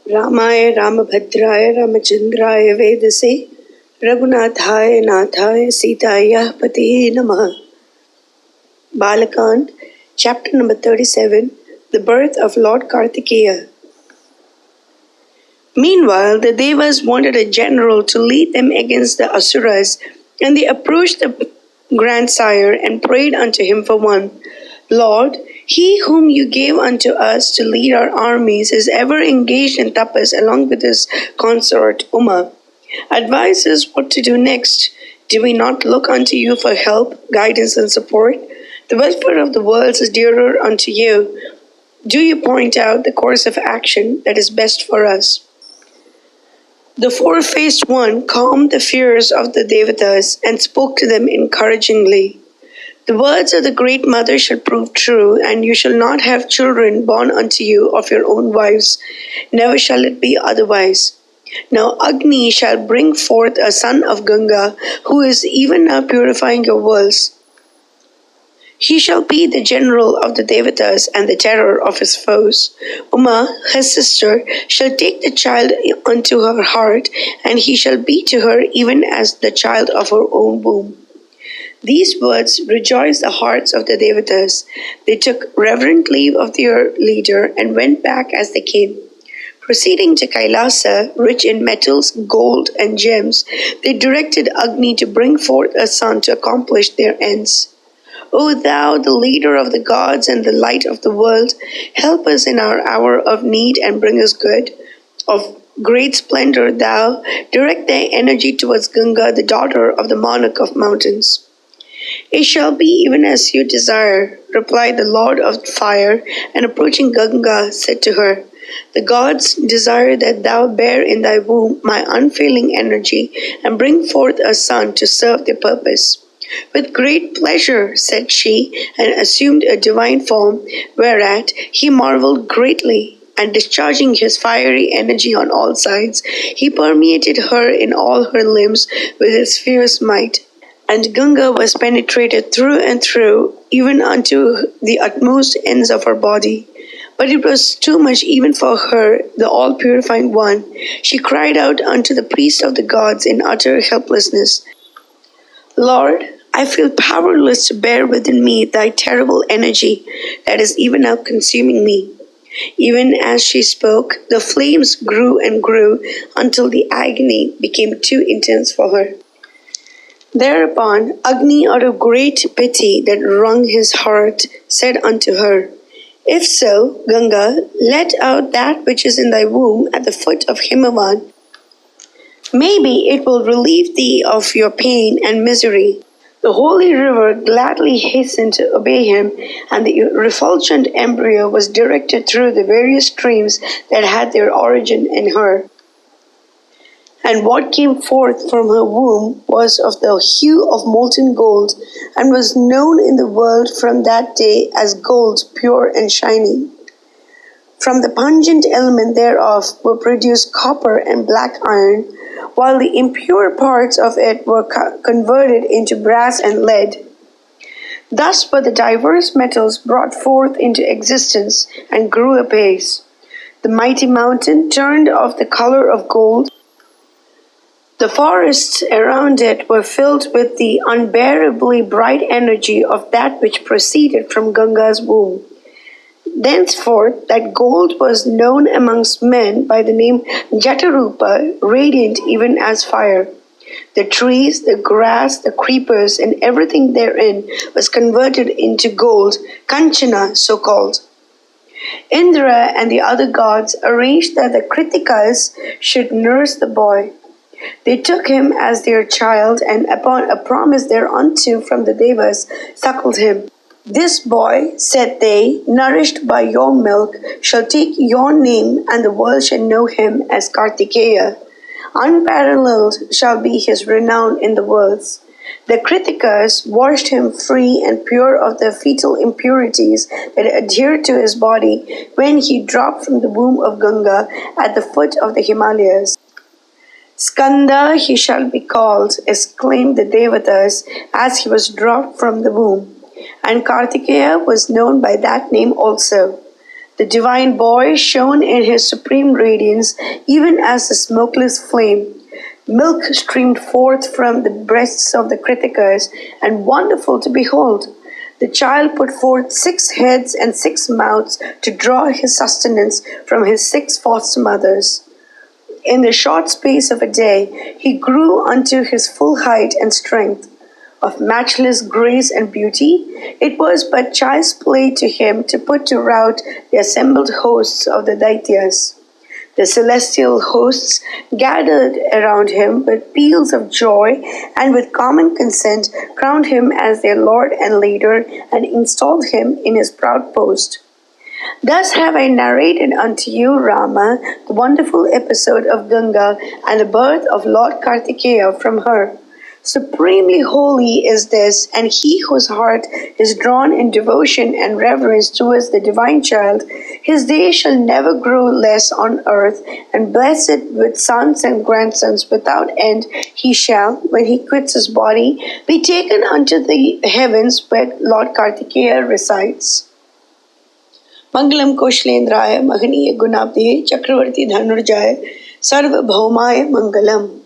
Ramaya Ramabhadraya Ramachandraya Vedase Raghunathaya Nathaya Sitaya Patihe Namaha. Bala, chapter number 37, the birth of Lord Kartikeya. Meanwhile, the Devas wanted a general to lead them against the Asuras, and they approached the grandsire and prayed unto him for one. Lord, he whom you gave unto us to lead our armies is ever engaged in tapas along with his consort Uma. Advise us what to do next. Do we not look unto you for help, guidance, and support? The welfare of the worlds is dearer unto you. Do you point out the course of action that is best for us? The four-faced one calmed the fears of the Devatas and spoke to them encouragingly. The words of the Great Mother shall prove true, and you shall not have children born unto you of your own wives. Never shall it be otherwise. Now Agni shall bring forth a son of Ganga, who is even now purifying your worlds. He shall be the general of the Devatas and the terror of his foes. Uma, his sister, shall take the child unto her heart, and he shall be to her even as the child of her own womb. These words rejoiced the hearts of the Devatas. They took reverent leave of their leader and went back as they came. Proceeding to Kailasa, rich in metals, gold, and gems, they directed Agni to bring forth a son to accomplish their ends. O thou, the leader of the gods and the light of the world, help us in our hour of need and bring us good. Of great splendor, thou, direct thy energy towards Ganga, the daughter of the monarch of mountains. It shall be even as you desire, replied the Lord of Fire, and approaching Ganga, said to her, The gods desire that thou bear in thy womb my unfailing energy and bring forth a son to serve their purpose. With great pleasure, said she, and assumed a divine form, whereat he marveled greatly, and discharging his fiery energy on all sides, he permeated her in all her limbs with his fierce might. And Ganga was penetrated through and through, even unto the utmost ends of her body. But it was too much even for her, the all-purifying one. She cried out unto the priest of the gods in utter helplessness, Lord, I feel powerless to bear within me thy terrible energy that is even now consuming me. Even as she spoke, the flames grew and grew until the agony became too intense for her. Thereupon Agni, out of great pity that wrung his heart, said unto her, If so, Ganga, let out that which is in thy womb at the foot of Himavan. Maybe it will relieve thee of your pain and misery. The holy river gladly hastened to obey him, and the refulgent embryo was directed through the various streams that had their origin in her. And what came forth from her womb was of the hue of molten gold, and was known in the world from that day as gold pure and shining. From the pungent element thereof were produced copper and black iron, while the impure parts of it were converted into brass and lead. Thus were the diverse metals brought forth into existence and grew apace. The mighty mountain turned of the color of gold. The forests around it were filled with the unbearably bright energy of that which proceeded from Ganga's womb. Thenceforth, that gold was known amongst men by the name Jatarupa, radiant even as fire. The trees, the grass, the creepers, and everything therein was converted into gold, Kanchana so called. Indra and the other gods arranged that the Kritikas should nurse the boy. They took him as their child, and upon a promise thereunto from the Devas, suckled him. This boy, said they, nourished by your milk, shall take your name, and the world shall know him as Kartikeya. Unparalleled shall be his renown in the worlds. The Kritikas washed him free and pure of the fetal impurities that adhered to his body when he dropped from the womb of Ganga at the foot of the Himalayas. Skanda he shall be called, exclaimed the Devatas, as he was dropped from the womb. And Kartikeya was known by that name also. The divine boy shone in his supreme radiance, even as a smokeless flame. Milk streamed forth from the breasts of the Kritikas, and wonderful to behold. The child put forth 6 heads and 6 mouths to draw his sustenance from his 6 foster mothers. In the short space of a day, he grew unto his full height and strength. Of matchless grace and beauty, it was but child's play to him to put to rout the assembled hosts of the Daityas. The celestial hosts gathered around him with peals of joy, and with common consent crowned him as their lord and leader, and installed him in his proud post. Thus have I narrated unto you, Rama, the wonderful episode of Ganga and the birth of Lord Kartikeya from her. Supremely holy is this, and he whose heart is drawn in devotion and reverence towards the divine child, his days shall never grow less on earth, and blessed with sons and grandsons without end he shall, when he quits his body, be taken unto the heavens where Lord Kartikeya resides. Mangalam Koshalendraya Mahaniya Gunabdhe Chakravarti Dhanurjaya Sarvabhaumaaya Mangalam.